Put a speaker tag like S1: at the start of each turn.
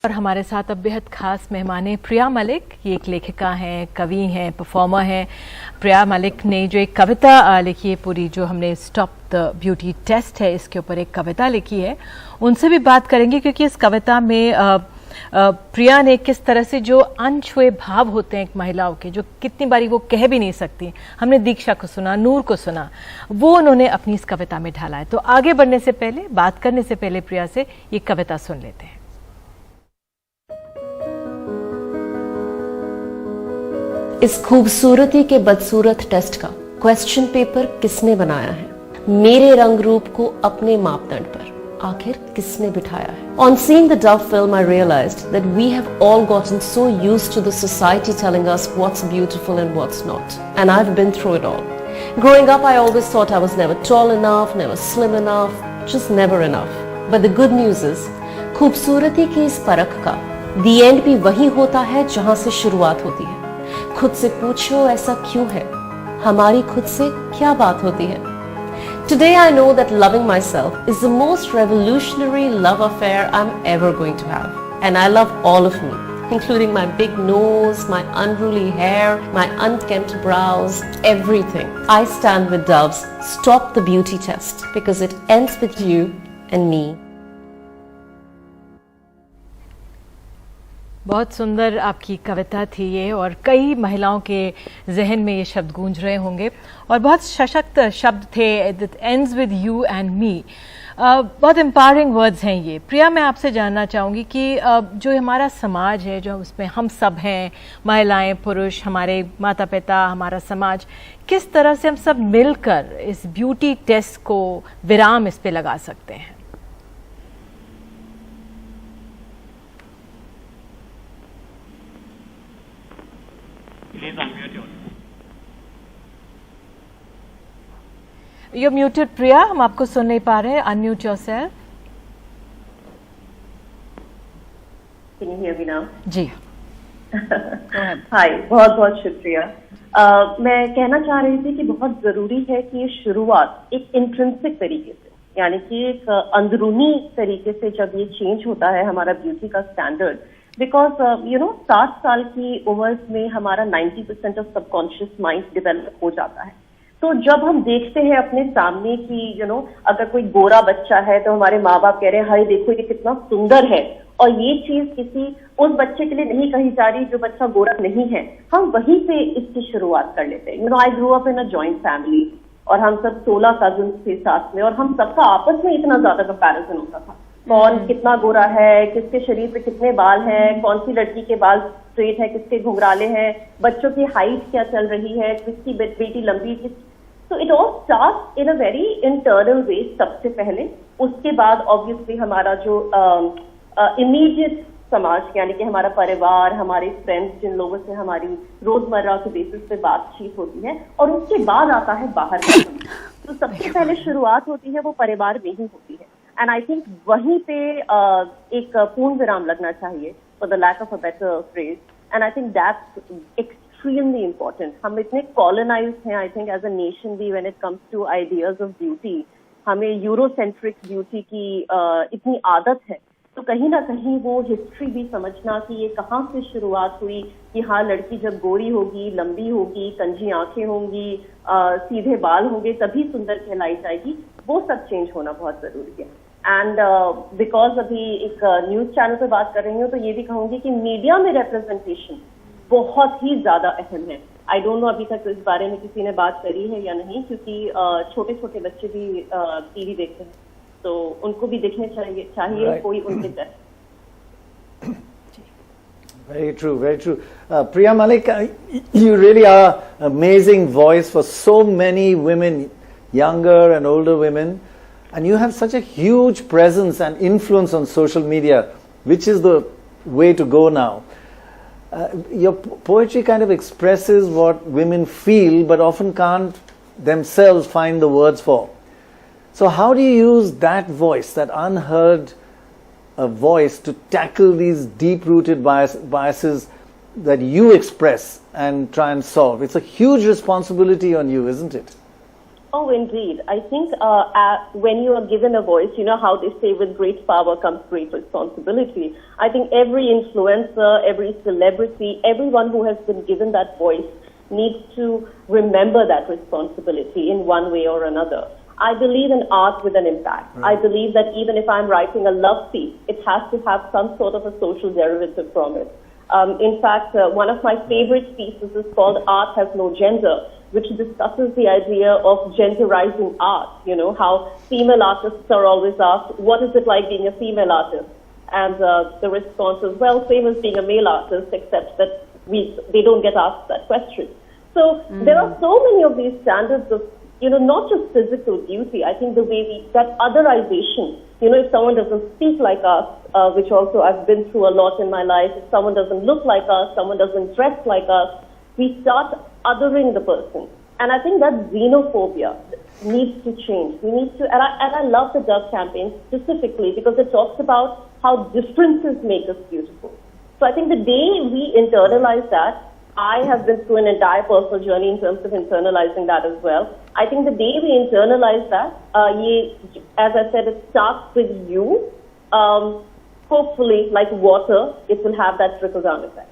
S1: और हमारे साथ अब बेहद खास मेहमान हैं प्रिया मलिक। ये एक लेखिका हैं, कवि हैं, परफॉर्मर हैं। प्रिया मलिक ने जो एक कविता लिखी है, पूरी जो हमने स्टॉप द ब्यूटी टेस्ट है इसके ऊपर एक कविता लिखी है, उनसे भी बात करेंगे क्योंकि इस कविता में प्रिया ने किस तरह से जो अनछुए भाव होते हैं एक महिलाओं के, जो कितनी बारी वो कह भी नहीं सकती। हमने दीक्षा को सुना, नूर को सुना, वो उन्होंने अपनी इस कविता में ढाला है। तो आगे बढ़ने से पहले, बात करने से पहले प्रिया से ये कविता सुन लेते हैं।
S2: इस खूबसूरती के बदसूरत टेस्ट का क्वेश्चन पेपर किसने बनाया है? मेरे रंग रूप को अपने मापदंड पर आखिर किसने बिठाया है? On seeing the Dove film, I realized that we have all gotten so used to the society telling us what's beautiful and what's not. And I've been through it all. Growing up, I always thought I was never tall enough, never slim enough, just never enough. But the good news is, खूबसूरती की इस परख का the end भी वही होता है जहां से शुरुआत होती है। खुद से पूछो ऐसा क्यों है? हमारी खुद से क्या बात होती है? Today I know that loving myself is the most revolutionary love affair I'm ever going to have. And I love all of me, including my big nose, my unruly hair, my unkempt brows, everything. I stand with Dove's Stop the Beauty Test because it ends with you and me.
S1: बहुत सुंदर आपकी कविता थी ये, और कई महिलाओं के जहन में ये शब्द गूंज रहे होंगे और बहुत सशक्त शब्द थे। It ends with you and me. बहुत एम्पावरिंग वर्ड्स हैं ये। प्रिया, मैं आपसे जानना चाहूँगी कि जो हमारा समाज है, जो उसमें हम सब हैं, महिलाएं, पुरुष, हमारे माता पिता, हमारा समाज, किस तरह से हम सब मिलकर इस ब्यूटी टेस्ट को विराम इस पे लगा सकते हैं?
S3: Please unmute yourself.
S1: You're muted, प्रिया, हम आपको सुन नहीं पा रहे हैं। Unmute yourself.
S4: Can you hear me now?
S1: जी।
S4: हाय, बहुत बहुत शुक्रिया। मैं कहना चाह रही थी कि बहुत जरूरी है कि ये शुरुआत एक इंट्रिंसिक तरीके से, यानी कि एक अंदरूनी तरीके से जब ये चेंज होता है हमारा ब्यूटी का स्टैंडर्ड, बिकॉज 7 साल की उम्र में हमारा 90% ऑफ सबकॉन्शियस माइंड डेवलप हो जाता है। तो जब हम देखते हैं अपने सामने कि अगर कोई गोरा बच्चा है तो हमारे माँ बाप कह रहे हैं हाय देखो ये कितना सुंदर है, और ये चीज किसी उस बच्चे के लिए नहीं कही जा रही जो बच्चा गोरा नहीं है। हम वहीं से इसकी शुरुआत कर लेते हैं। I grow up in a joint family और हम सब 16 कजिन्स थे साथ में, और हम सबका आपस में इतना ज्यादा कंपैरिजन होता था। कौन कितना गोरा है, किसके शरीर पे कितने बाल हैं, कौन सी लड़की के बाल स्ट्रेट है, किसके घुंघराले हैं, बच्चों की हाइट क्या चल रही है, किसकी बेटी लंबी, तो it all start in a very internal way सबसे पहले। उसके बाद ऑब्वियसली हमारा जो इमीडिएट समाज, यानी कि हमारा परिवार, हमारे फ्रेंड्स, जिन लोगों से हमारी रोजमर्रा के बेसिस पे बातचीत होती है, और उसके बाद आता है बाहर का समाज। तो सबसे पहले शुरुआत होती है वो परिवार में ही होती है। एंड आई थिंक वहीं पे एक पूर्ण विराम लगना चाहिए, for the lack of a better phrase. And I think that's extremely important. हम इतने कॉलोनाइज्ड हैं, I think as a nation भी, when it comes to ideas of beauty. हमें यूरोसेंट्रिक ब्यूटी की इतनी आदत है, तो कहीं ना कहीं वो हिस्ट्री भी समझना कि ये कहाँ से शुरुआत हुई, कि हाँ लड़की जब गोरी होगी, लंबी होगी, कंजी आंखें होंगी, सीधे बाल होंगे, तभी सुंदर कहलाई जाएगी, वो सब चेंज होना बहुत जरूरी है। एंड बिकॉज अभी एक न्यूज चैनल पे बात कर रही हूँ, तो ये भी कहूंगी कि मीडिया में रिप्रेजेंटेशन बहुत ही ज्यादा अहम है। आई डोंट नो अभी तक इस बारे में किसी ने बात करी है या नहीं, क्योंकि छोटे छोटे बच्चे भी टीवी देखते हैं, तो उनको भी देखने चाहिए right. कोई उनके जैसे।
S5: Very true, very true. Priya Malik, you really are amazing voice for so many women, younger and older women, and you have such a huge presence and influence on social media, which is the way to go now. Your poetry kind of expresses what women feel, but often can't themselves find the words for. So how do you use that voice, that unheard voice, to tackle these deep-rooted biases that you express and try and solve? It's a huge responsibility on you, isn't it?
S4: Oh, indeed. I think when you are given a voice, you know how they say with great power comes great responsibility. I think every influencer, every celebrity, everyone who has been given that voice needs to remember that responsibility in one way or another. I believe in art with an impact. Right. I believe that even if I'm writing a love piece, it has to have some sort of a social derivative from it. In fact, one of my favorite pieces is called Art Has No Gender, which discusses the idea of genderizing art. You know, how female artists are always asked, what is it like being a female artist? And the response is, well, same as being a male artist, except that they don't get asked that question. So there are so many of these standards of, you know, not just physical beauty. I think the way that otherization, you know, if someone doesn't speak like us, which also I've been through a lot in my life, if someone doesn't look like us, someone doesn't dress like us, we start othering the person. And I think that xenophobia needs to change. We need to, and I love the Dove campaign specifically because it talks about how differences make us beautiful. So I think the day we internalize that, I have been through an entire personal journey in terms of internalizing that as well. I think the day we internalize that, as I said, it starts with you. Hopefully, like water, it will have that trickle-down effect.